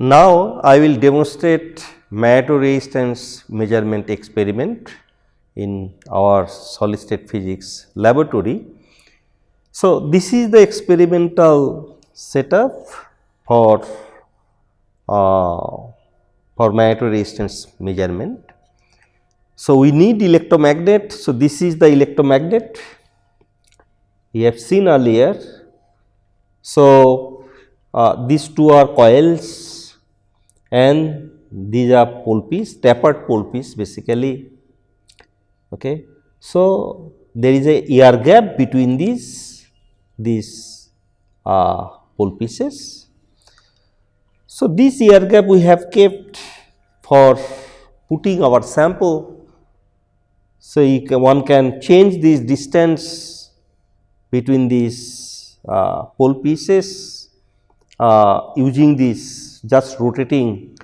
Now, I will demonstrate magnetoresistance measurement experiment in our solid state physics laboratory. So, this is the experimental setup for magnetoresistance measurement. So, we need electromagnet. So, this is the electromagnet we have seen earlier. So, these two are coils and these are pole piece, tapered pole piece basically. Okay. So, there is a air gap between these pole pieces. So, this air gap we have kept for putting our sample. So, one can change this distance between these pole pieces using this, just rotating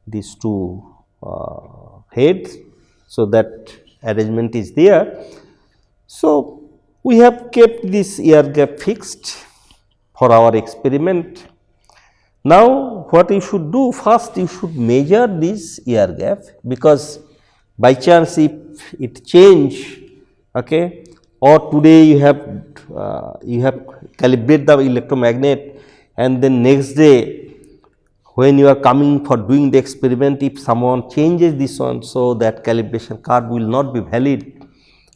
these two heads. So, that arrangement is there. So, we have kept this air gap fixed for our experiment. Now, what you should do, first you should measure this air gap, because by chance if it change, okay, or today you have calibrate the electromagnet, and then next day when you are coming for doing the experiment, if someone changes this one, so that calibration curve will not be valid.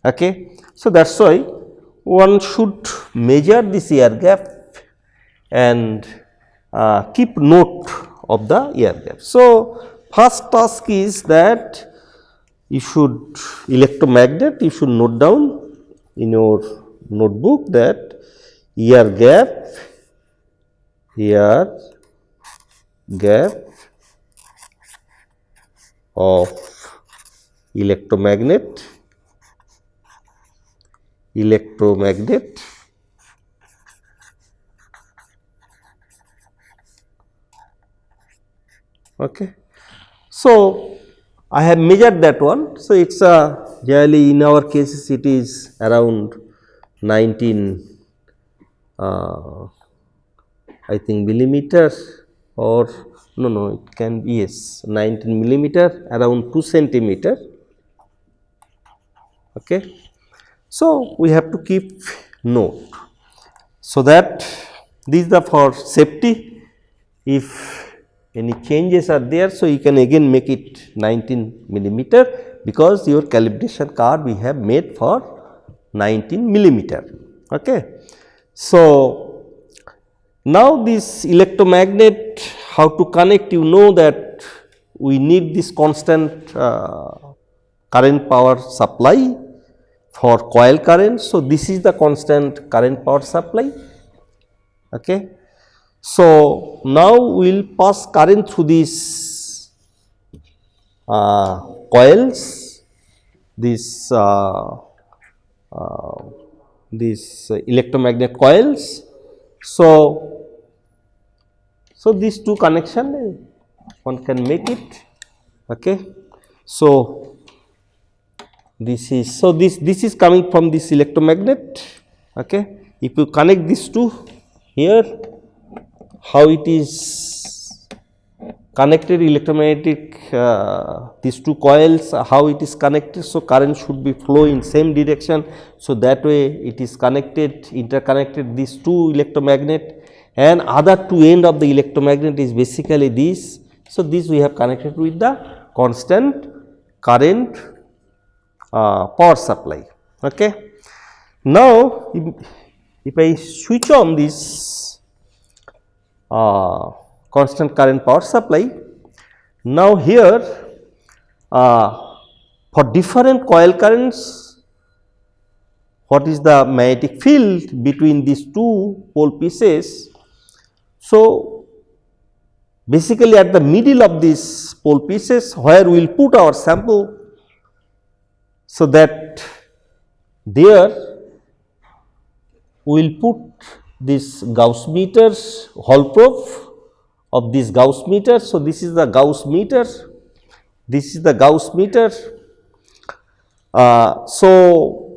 Okay. So, that is why one should measure this air gap and keep note of the air gap. So, first task is that you should electromagnet, you should note down in your notebook that air gap of electromagnet okay. So, I have measured that one. So, it is generally in our cases it is around 19 I think millimeter, or no, it can be, yes, 19 millimeter, around 2 centimeter. Okay. So, we have to keep note. So, that these are for safety. If any changes are there, so you can again make it 19 millimeter, because your calibration curve we have made for 19 millimeter. Okay. So, now this electromagnet, how to connect, you know that we need this constant current power supply for coil current. So, this is the constant current power supply. Okay. So, now we will pass current through these coils, these electromagnet coils. So, these two connection one can make it. Okay. So, this is coming from this electromagnet. Okay. If you connect these two here, how it is connected electromagnetic, these two coils, how it is connected. So, current should be flow in same direction. So, that way it is connected, interconnected these two electromagnet, and other two end of the electromagnet is basically this. So, this we have connected with the constant current power supply. Okay. Now, if I switch on this constant current power supply, now here for different coil currents, what is the magnetic field between these two pole pieces. So, basically at the middle of these pole pieces where we will put our sample, so that there we will put this Gauss meters, Hall probe of this Gauss meter. So, this is the Gauss meter, this is the Gauss meter. So,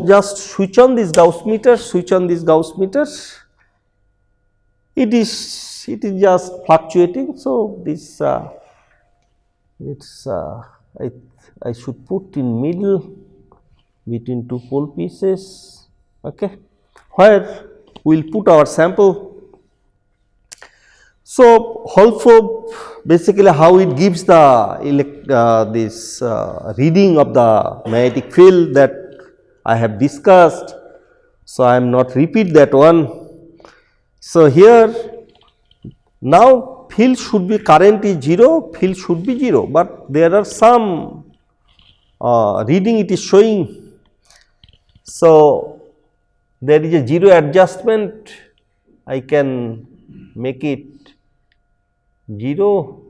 just switch on this Gauss meter, switch on this Gauss meters. it is just fluctuating. So, this I should put in middle between two pole pieces, okay, where we will put our sample. So, Hall probe basically how it gives the reading of the magnetic field that I have discussed. So, I am not repeat that one. So, here now field should be, current is 0, field should be 0, but there are some reading it is showing. So, there is a 0 adjustment, I can make it 0.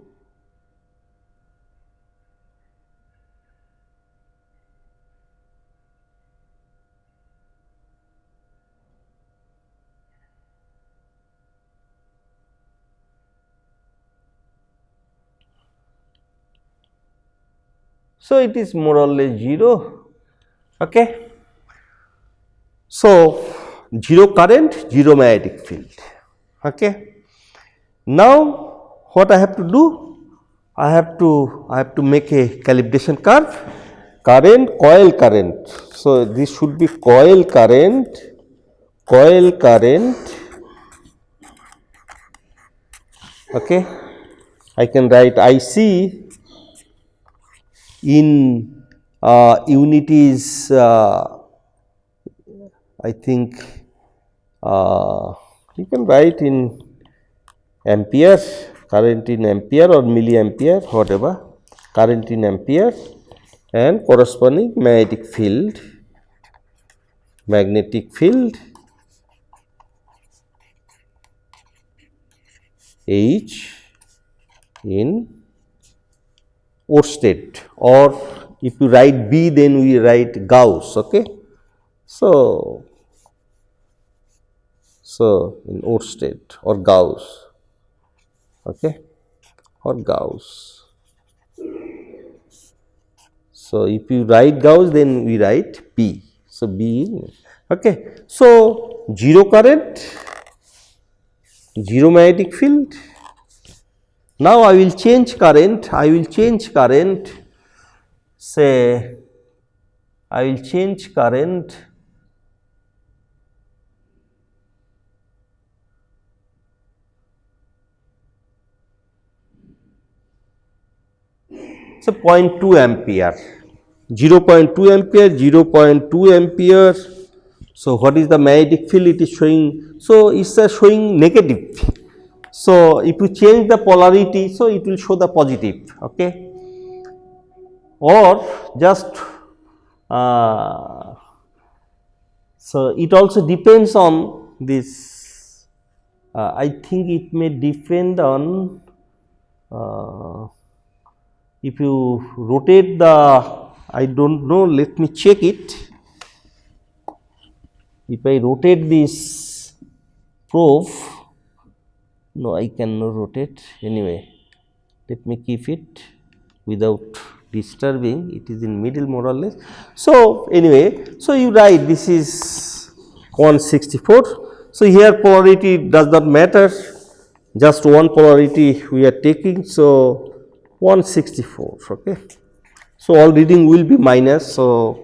So, it is more or less 0. Okay. So, 0 current, 0 magnetic field. Okay. Now, what I have to do? I have to make a calibration curve, current, coil current. So, this should be coil current, okay. I can write IC in unit is I think you can write in ampere, current in ampere or milliampere, whatever, current in ampere, and corresponding magnetic field H in Oersted, or if you write B, then we write Gauss. Okay. So, in Oersted or Gauss, okay, or Gauss. So, if you write Gauss, then we write B. So, B, okay. So, 0 current, 0 magnetic field. Now, I will change current, say I will change current so 0.2 ampere, 0.2 ampere, 0.2 ampere. So, what is the magnetic field it is showing? So, it is showing negative. So, if you change the polarity, so it will show the positive, okay, or just so it also depends on this, I think it may depend on if you rotate the, I do not know, let me check it. If I rotate this probe, no, I cannot rotate anyway, let me keep it without disturbing, it is in middle more or less. So, anyway, so you write this is 164. So, here polarity does not matter, just one polarity we are taking. So, 164, okay. So, all reading will be minus. So,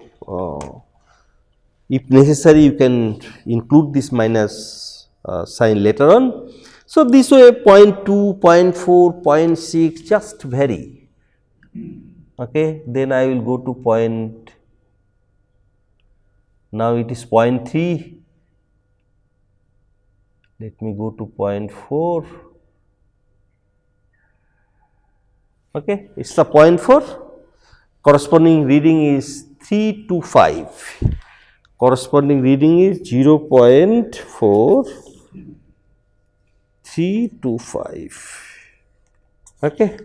if necessary you can include this minus sign later on. So, this way 0.2, 0.4, 0.6 just vary, okay. Then I will go to point, now it is 0.3, let me go to 0.4, okay. It is a 0.4, corresponding reading is 325, corresponding reading is 0.4 325, okay.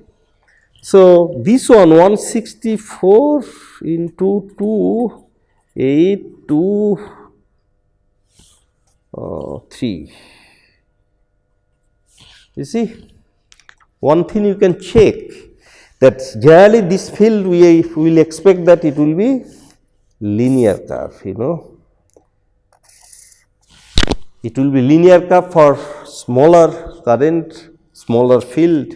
So, this one 164 into 282 you see, one thing you can check, that generally this field we will expect that it will be linear curve, you know, it will be linear curve for smaller current, smaller field,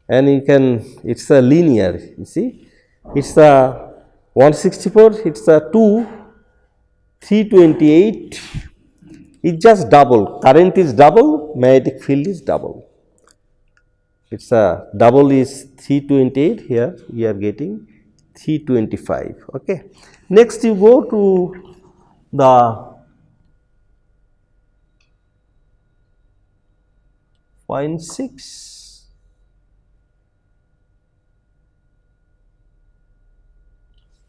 and you can, it's a linear, you see, it's a 164, it's a 2, 328, it's just double, current is double, magnetic field is double. It's a double is 328, here we are getting 325, okay. Next you go to the 0.6.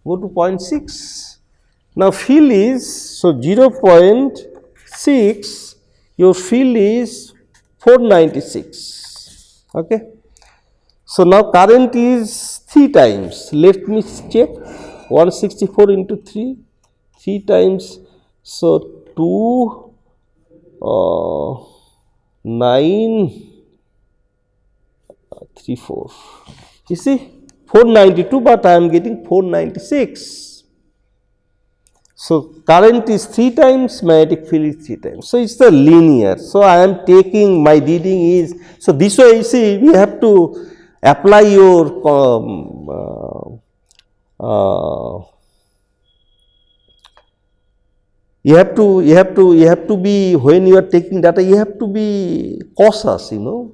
Go to 0.6. Now field is, so 0.6, your field is 496, okay. So now current is 3 times, let me check, 164 into 3, 3 times, so 2, 9, 3, 4, you see 492, but I am getting 496. So current is 3 times, magnetic field is 3 times. So it's the linear. So I am taking, my reading is, so this way you see we have to apply your you have to be, when you are taking data, you have to be cautious, you know.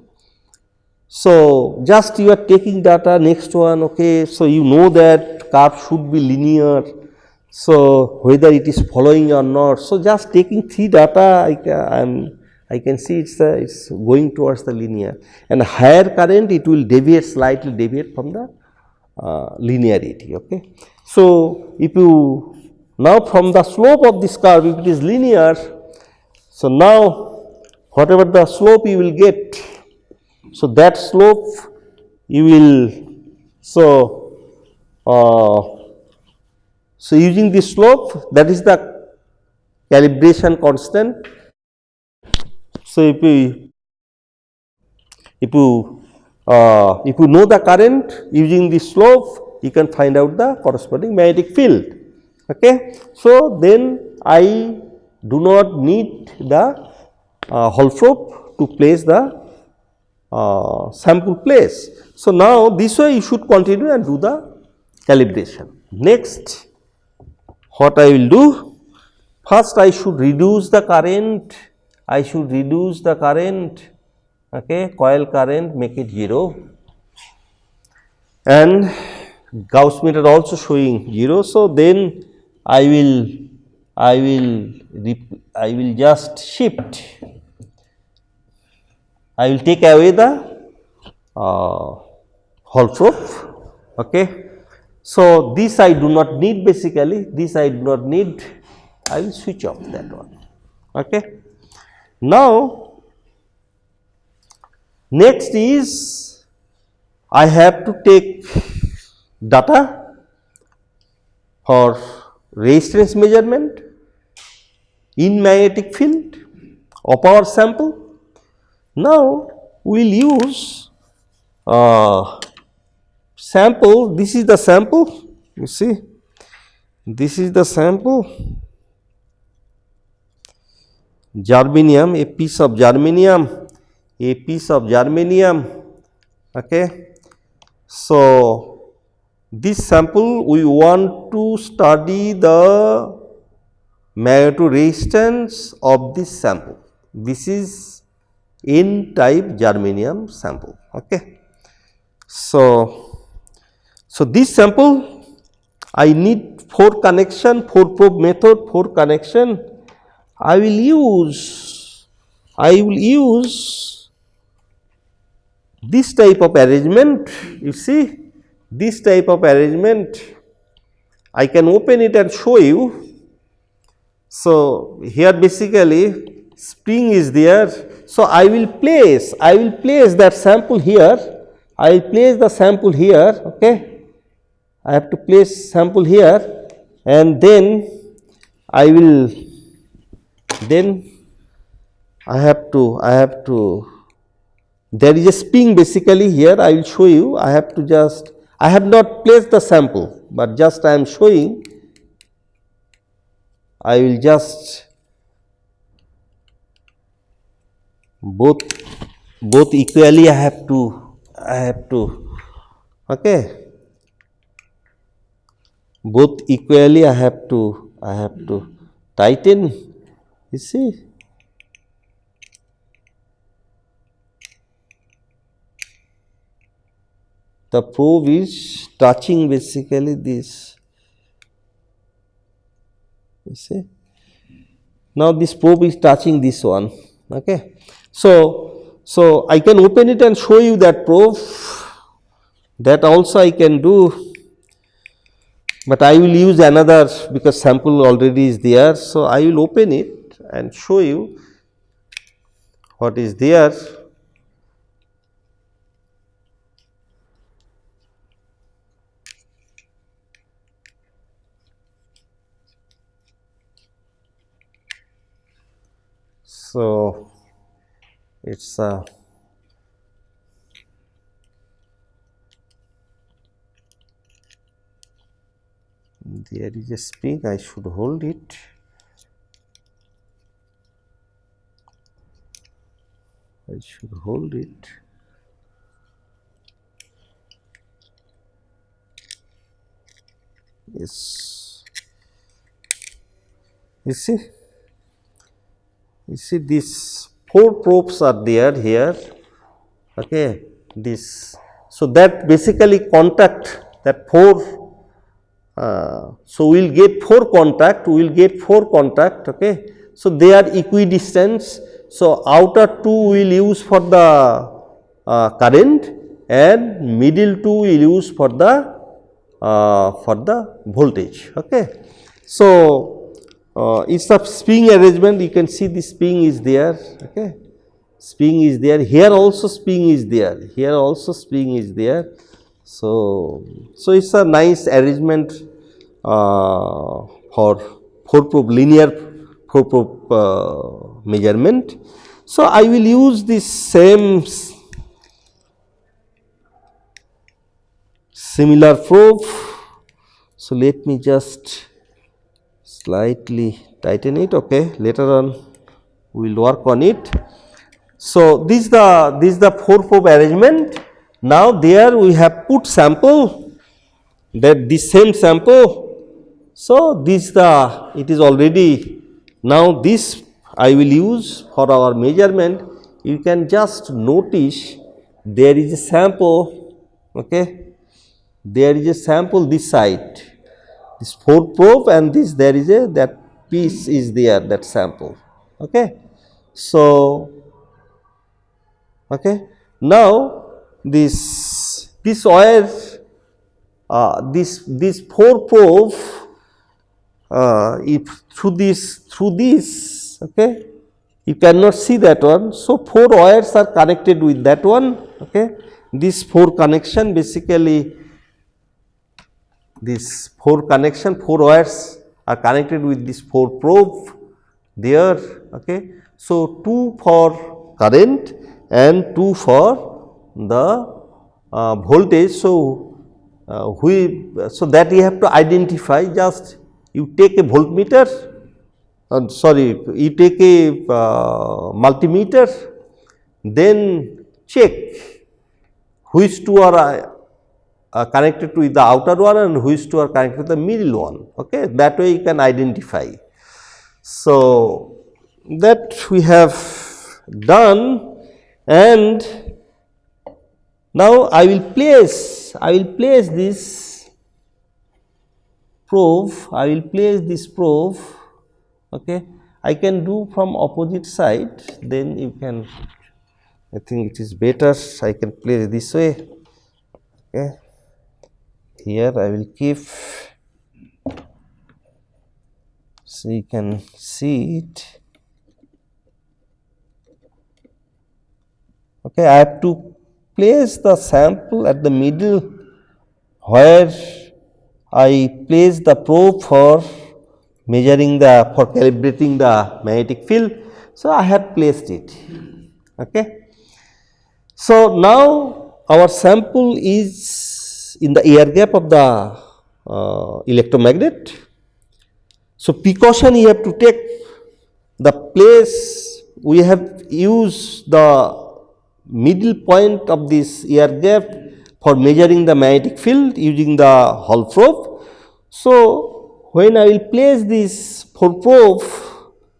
So just you are taking data, next one, okay, so you know that curve should be linear, so whether it is following or not. So just taking 3 data, I can see it's going towards the linear, and higher current it will deviate, slightly deviate from the linearity, okay. So if you, now from the slope of this curve, if it is linear, so now whatever the slope you will get, so that slope you will, so using this slope, that is the calibration constant. So if you know the current using this slope, you can find out the corresponding magnetic field, okay. So then I do not need the Holstorf to place the sample place. So now this way you should continue and do the calibration. Next, what I will do, first I should reduce the current, okay, coil current, make it 0, and Gauss meter also showing 0. So then I will just shift, I will take away the Holstorf, okay. So this I do not need, basically this I do not need, I will switch off that one, okay. Now next is I have to take data for resistance measurement in magnetic field of our sample. Now we will use sample, this is the sample, you see, this is the sample, germanium, a piece of germanium, okay. So this sample we want to study the magnetoresistance of this sample, this is N type germanium sample, okay. So this sample I need 4 connection, 4 probe method, 4 connection. I will use this type of arrangement, you see, this type of arrangement, I can open it and show you. So here basically spring is there, so I will place that sample here, I will place the sample here, okay. I have to place sample here, and then I will, then I have to, there is a spring basically here, I will show you, I have to just, I have not placed the sample, but just I am showing, I will just both equally I have to okay, both equally I have to tighten, you see. The probe is touching basically this, you see. Now this probe is touching this one, okay. So I can open it and show you that probe, that also I can do, but I will use another because sample already is there. So I will open it and show you what is there. So it's there is a spring, I should hold it. I should hold it. Yes. You see these 4 probes are there here, okay, this. So that basically contact that 4. So we will get 4 contact, okay. So they are equidistant. So outer 2 we will use for the current and middle 2 we will use for the voltage, okay. So it's a spring arrangement, you can see the spring is there, okay, spring is there, here also spring is there, here also spring is there. So it's a nice arrangement for 4 probe, linear 4 probe measurement. So I will use this same similar probe. So let me just slightly tighten it, okay, later on we will work on it. So this is the 4 probe arrangement. Now there we have put sample, that this same sample. So this it is already, now this I will use for our measurement. You can just notice there is a sample, okay, there is a sample this side, this 4 probe, and this there is a that piece is there, that sample, okay. So okay, now this wire, this 4 probe, if through this, okay, you cannot see that one. So 4 wires are connected with that one, okay. This 4 connection, basically this 4 wires are connected with this 4 probe there, okay. So 2 for current and 2 for the voltage. So so that you have to identify, just you take a voltmeter, you take a multimeter, then check which 2 are connected to the outer one and which 2 are connected to the middle one, okay. That way you can identify. So that we have done, and now I will place this probe, okay. I can do from opposite side, then you can, I think it is better, I can place this way, okay. Here I will keep, so you can see it, okay. I have to place the sample at the middle where I place the probe for measuring for calibrating the magnetic field. So I have placed it, okay. So now our sample is in the air gap of the electromagnet. So precaution you have to take, the place we have used the middle point of this air gap for measuring the magnetic field using the Hall probe. So, when I will place this 4 probe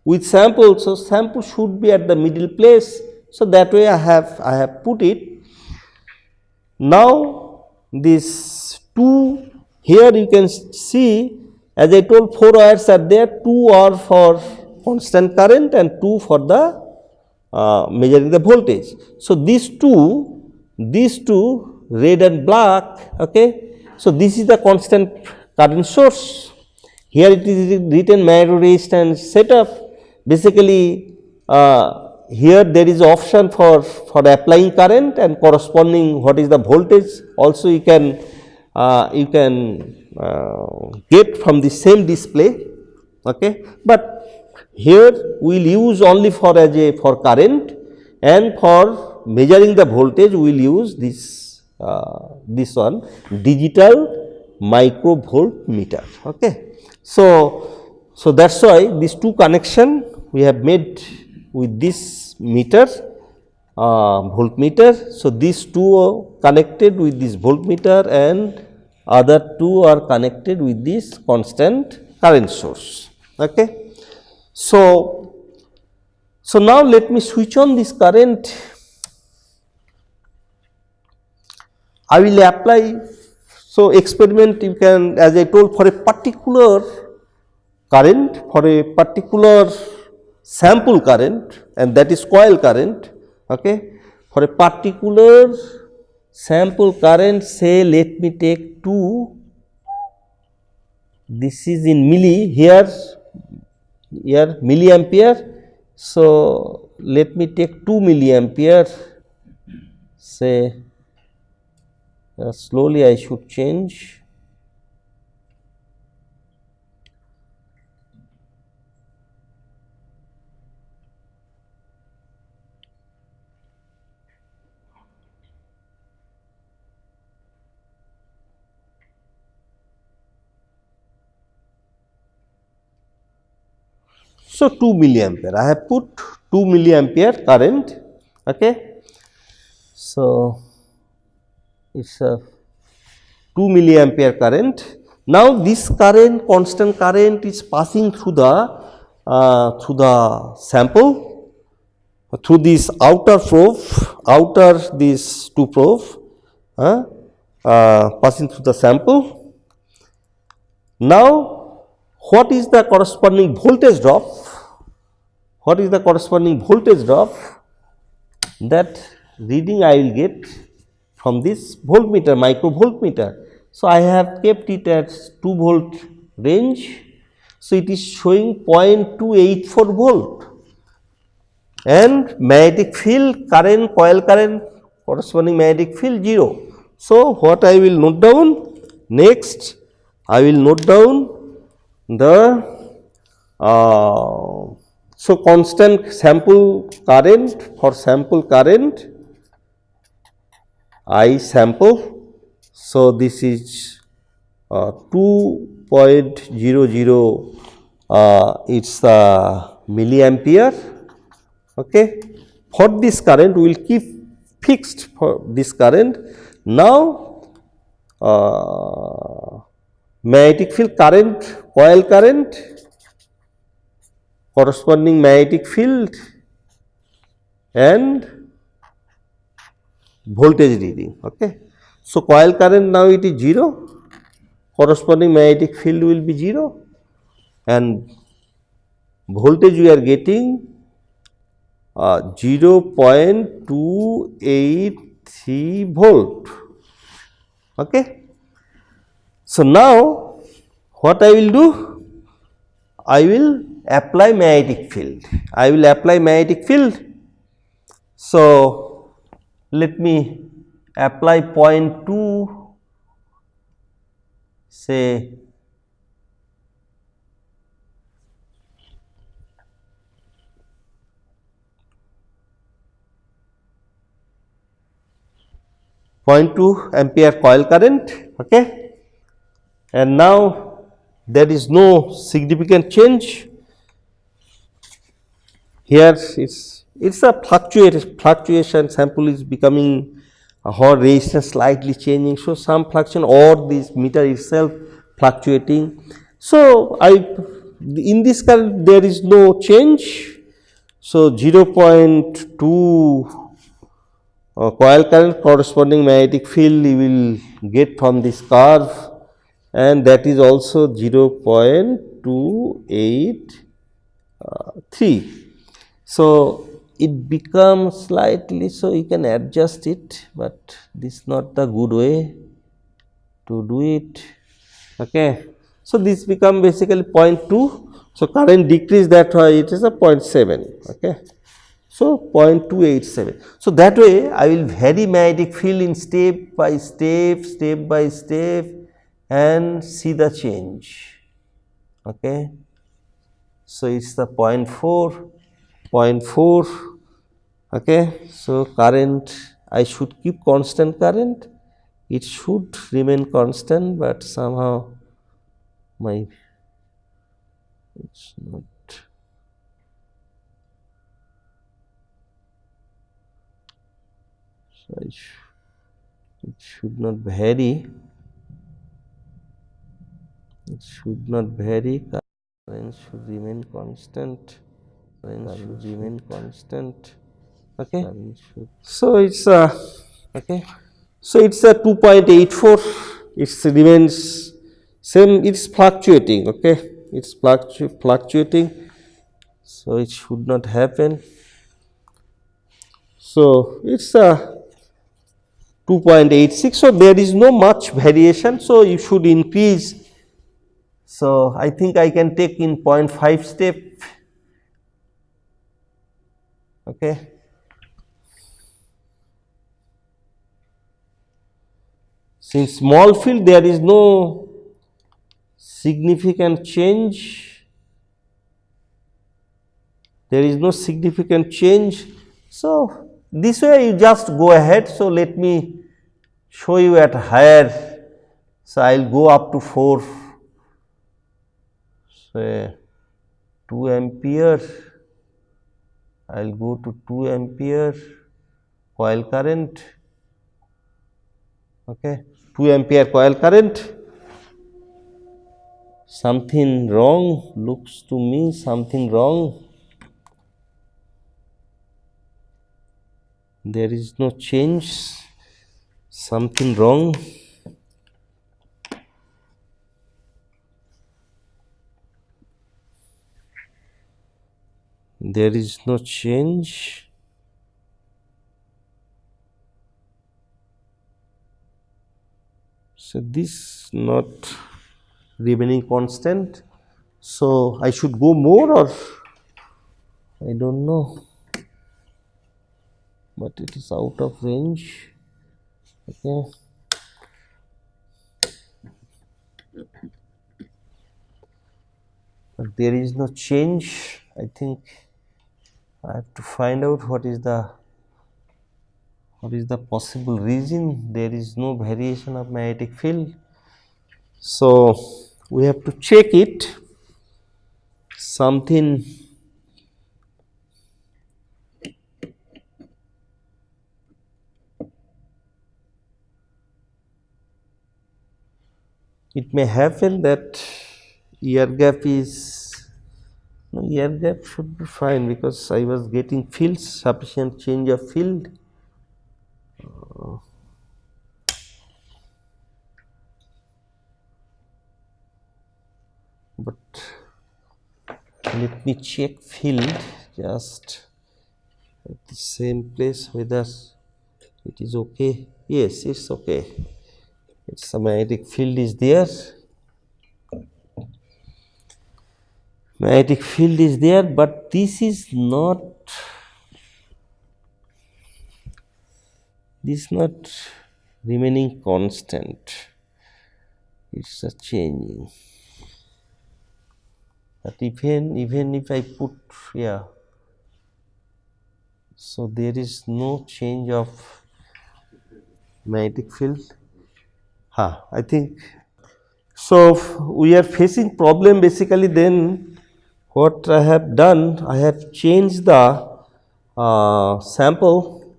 with sample, so sample should be at the middle place. So, that way I have put it. Now, this 2 here you can see, as I told, 4 wires are there, 2 are for constant current and 2 for the measuring the voltage. So, these two red and black, okay. So, this is the constant current source. Here it is written magnetic resistance setup. Basically, here there is option for applying current and corresponding what is the voltage. Also, you can get from the same display, okay. But here we will use only for current, and for measuring the voltage we will use this one, digital microvoltmeter, okay. So that is why these two connection we have made with this meter, voltmeter. So these two are connected with this voltmeter and other two are connected with this constant current source, okay. So now let me switch on this current. I will apply. So experiment you can, as I told, for a particular current, for a particular sample current, and that is coil current, okay. For a particular sample current, say let me take 2, this is in milli, here milliampere. So let me take 2 milliampere, say slowly I should change. So 2 milliampere, I have put 2 milliampere current, okay. So it is a 2 milliampere current. Now this current, constant current, is passing through the sample, through this outer probe, these 2 probe, passing through the sample. Now what is the corresponding voltage drop? What is the corresponding voltage drop? That reading I will get from this voltmeter, microvoltmeter. So I have kept it at 2 volt range. So it is showing 0.284 volt, and magnetic field current, coil current, corresponding magnetic field 0. So what I will note down next? I will note down the so constant sample current, for sample current I sample. So this is 2.00, it is milliampere, okay. For this current we will keep fixed for this current. Now magnetic field current, coil current, corresponding magnetic field and voltage reading, okay. So coil current now it is 0, corresponding magnetic field will be 0, and voltage we are getting 0.283 volt, okay. So now what I will do? I will apply magnetic field. I will apply magnetic field. So let me apply 0.2, say 0.2 ampere coil current, okay. And now there is no significant change. here it's a fluctuation, sample is becoming or resistance slightly changing. So, some fluctuation or this meter itself fluctuating. So, in this current there is no change. So, 0.2 coil current corresponding magnetic field you will get from this curve, and that is also 0.283. So, it becomes slightly, so you can adjust it, but this is not the good way to do it. Okay. So, this become basically 0.2. So, current decrease, that it is a 0.7. Okay. So, 0.287. So, that way I will vary magnetic field in step by step and see the change. Okay. So, it is the 0.4, 0.4. Okay. So, current I should keep constant current, it should remain constant, but somehow my it's not. So, it should not vary, it should not vary, current should remain constant, okay. So, it is okay. So, it is a 2.84, it remains same, it is fluctuating, okay, it is fluctuating. So, it should not happen. So, it is a 2.86. So, there is no much variation. So, you should increase. So, I think I can take in 0.5 step. Okay. Since small field, there is no significant change. There is no significant change. So, this way you just go ahead. So, let me show you at higher. So, I will go up to 4, say 2 ampere, I will go to 2 ampere coil current, okay, 2 ampere coil current. Something wrong, looks to me something wrong. There is no change, something wrong. There is no change. So, this not remaining constant. So, I should go more, or I do not know, but it is out of range. Okay. But there is no change. I think I have to find out what is the possible reason there is no variation of magnetic field. So, we have to check it, something it may happen that ear gap is, no, ear gap should be fine, because I was getting field, sufficient change of field. But let me check field just at the same place whether it is okay. Yes, it is okay. Its magnetic field is there. Magnetic field is there, but this is not remaining constant. It's a changing. But even if I put, yeah, so there is no change of magnetic field. I think so. We are facing problem basically then what I have done, I have changed the sample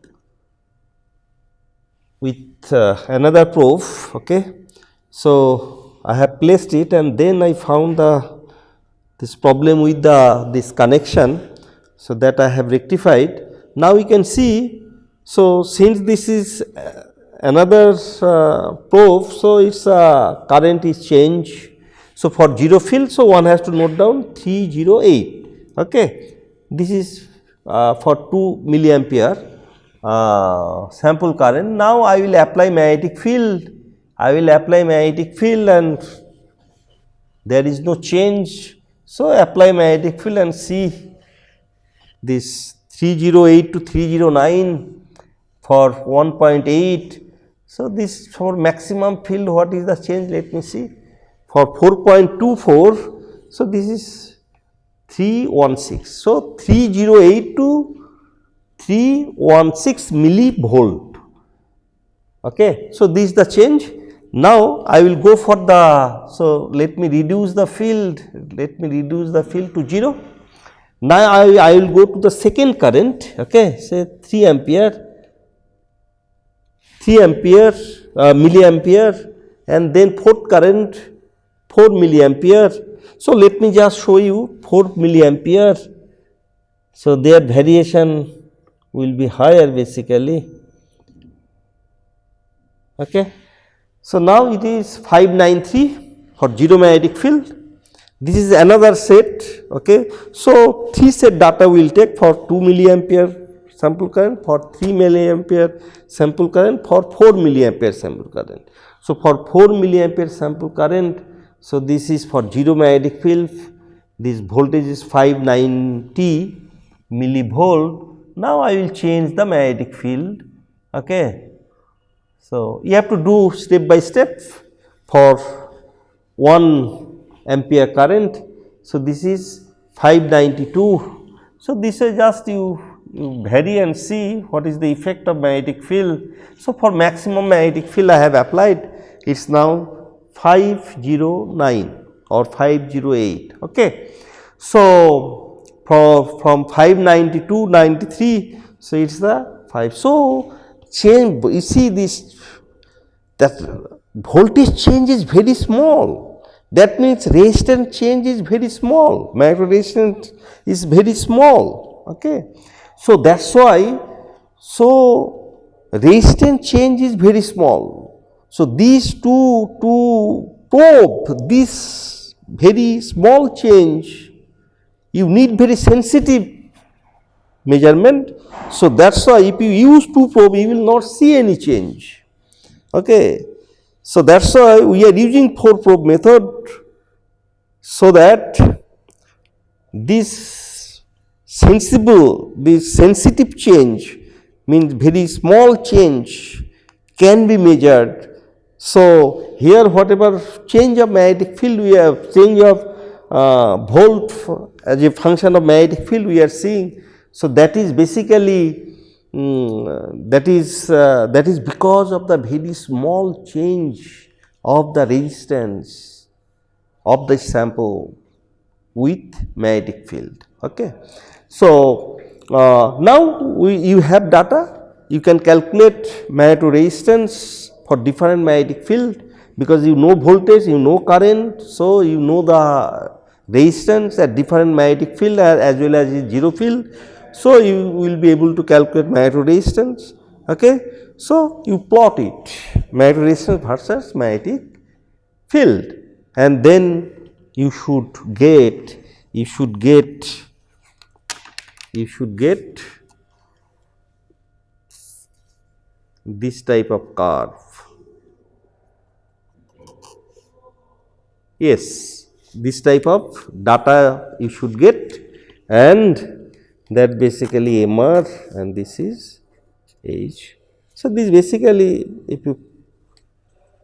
with another probe. Okay. So, I have placed it and then I found this problem with this connection. So, that I have rectified. Now, we can see, so since this is another probe, so its current is changed. So, for 0 field, so one has to note down 308. Okay. This is for 2 milliampere sample current. Now, I will apply magnetic field. I will apply magnetic field and there is no change. So, apply magnetic field and see this 308 to 309 for 1.8. So, this for maximum field, what is the change? Let me see. For 4.24, so this is 316. So, 308 to 316 millivolt. Okay. So, this is the change. Now, I will go for the, so let me reduce the field, to 0. Now, I will go to the second current, okay, say 3 milliampere and then fourth current 4 milliampere. So, let me just show you 4 milliampere. So, their variation will be higher basically. Okay. So, now it is 593 for 0 magnetic field. This is another set. Okay. So, 3 set data we will take for 2 milliampere sample current, for 3 milliampere sample current, for 4 milliampere sample current. So, for 4 milliampere sample current, so this is for 0 magnetic field, this voltage is 590 millivolt. Now, I will change the magnetic field. Okay. So, you have to do step by step for 1 ampere current. So, this is 592. So, this is just you vary and see what is the effect of magnetic field. So, for maximum magnetic field I have applied, it is now 509 or 508. Okay. So, from 592 93, so it is the 5. So, change, you see this, that voltage change is very small. That means resistance change is very small, magnetic resistance is very small. Okay. So, that is why, so resistance change is very small. So, these two probe this very small change, you need very sensitive measurement. So, that is why if you use 2 probe, you will not see any change. Okay. So, that is why we are using 4 probe method, so that this sensitive change means very small change can be measured. So, here whatever change of magnetic field we have, change of volt as a function of magnetic field we are seeing. So, that is basically that is because of the very small change of the resistance of the sample with magnetic field. Okay. So, now you have data, you can calculate magnetic resistance for different magnetic field, because you know voltage, you know current. So, you know the resistance at different magnetic field as well as 0 field. So, you will be able to calculate magnetic resistance. Okay. So, you plot it, magnetic resistance versus magnetic field, and then you should get this type of curve. Yes, this type of data you should get, and that basically MR and this is H. So, this basically if you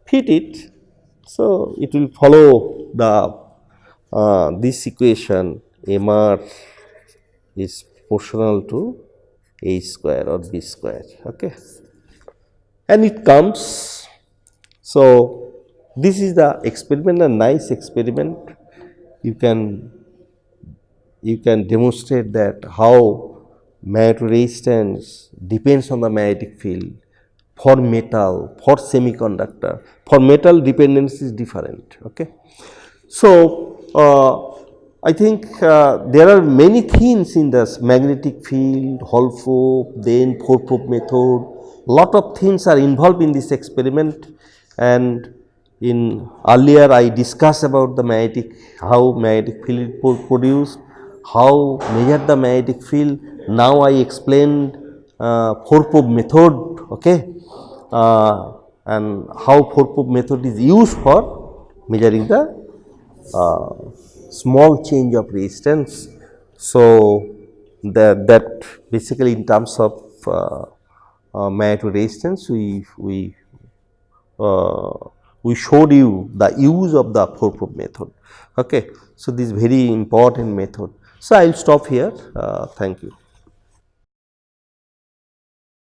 fit it, so it will follow the this equation, MR is proportional to H square or B square. Okay. And it comes. So, this is the experiment, a nice experiment. You can you can demonstrate that how magnetic resistance depends on the magnetic field for metal, for semiconductor. For metal, dependence is different. Okay. So, I think there are many things in this magnetic field, Hall probe, then 4-probe method. Lot of things are involved in this experiment, and in earlier I discussed about the magnetic, how magnetic field is produced, how measure the magnetic field. Now I explained 4-probe method, okay, and how 4-probe method is used for measuring the small change of resistance. So, that basically in terms of magnetic resistance, we showed you the use of the 4-probe method. Okay. So, this is very important method. So, I will stop here. Thank you.